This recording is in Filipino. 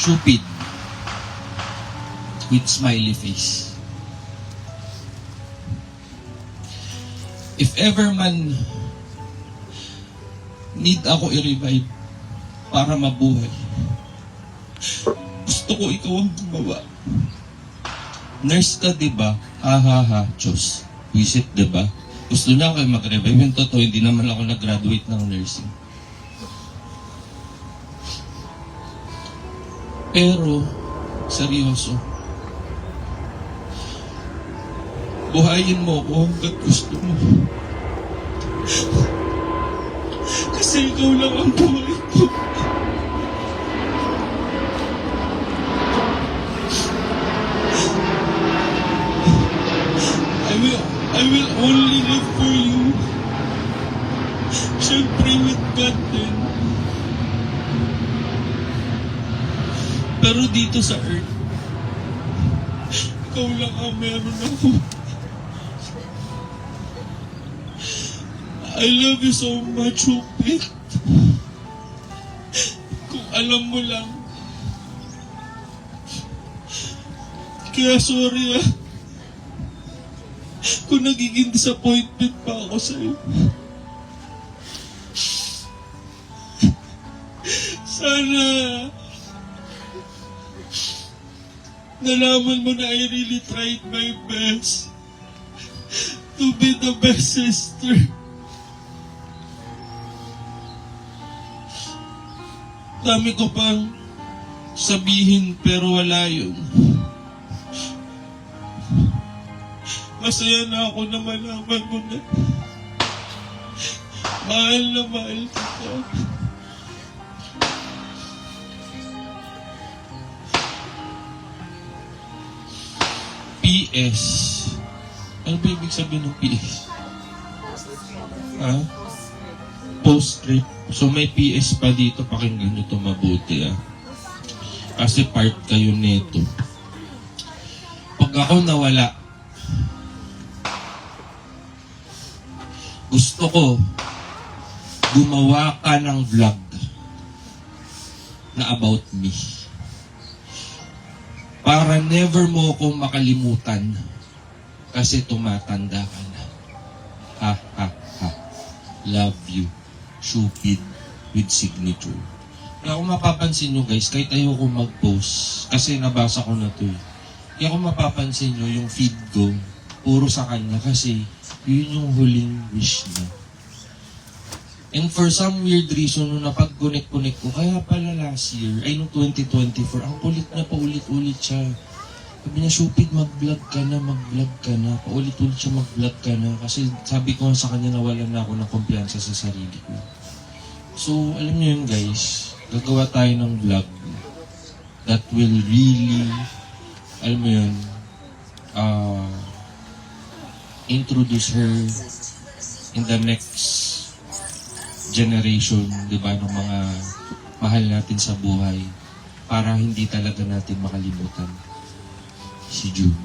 Stupid. With smiley face. If ever man need ako i-revive para mabuhay, gusto ko ikaw ang gumawa. Nurse ka, diba? Ha, Diyos. Visit, diba? Gusto niya kayo mag-revive. Yung totoo, hindi naman ako nag-graduate ng nursing. Pero, seryoso, buhayin mo ako hanggat gusto mo. Kasi ikaw lang ang buhay ko. I will only live for you. Siyempre with God din. Pero dito sa earth, ikaw lang ang meron ako. I love you so much, Upit. Kung alam mo lang. Kaya sorry kung nagiging disappointment pa ako sa'yo. Sana nalaman mo na I really tried my best to be the best sister. Dami ko pang sabihin pero wala yun. Masaya na ako na malaman mo na mahal kita. PS. Ano ba ibig sabihin ng PS? Postscript. So may PS pa dito, pakinggan nyo ito mabuti Kasi part kayo nito. Pag ako nawala, gusto ko gumawa ka ng vlog na about me. Para never mo akong makalimutan kasi tumatanda ka na. Ha. Love you. Stupid with signature. Kaya kung mapapansin nyo guys, kahit ayoko mag-post, kasi nabasa ko na to Kaya kung mapapansin nyo, yung feed ko, puro sa kanya kasi yun yung huling wish niya. And for some weird reason, nung napag-connect ko, kaya pala last year, ay nung 2024, ang kulit niya, paulit-ulit siya. Sabi niya, Stupid, mag-vlog ka na. Paulit-ulit siya, mag-vlog ka na. Kasi sabi ko sa kanya, nawalan na ako ng kumpiyansa sa sarili ko. So, alam niyo yun guys, gagawa tayo ng vlog that will really, alam mo yun, introduce her in the next generation, di ba, ng mga mahal natin sa buhay para hindi talaga natin makalimutan si June.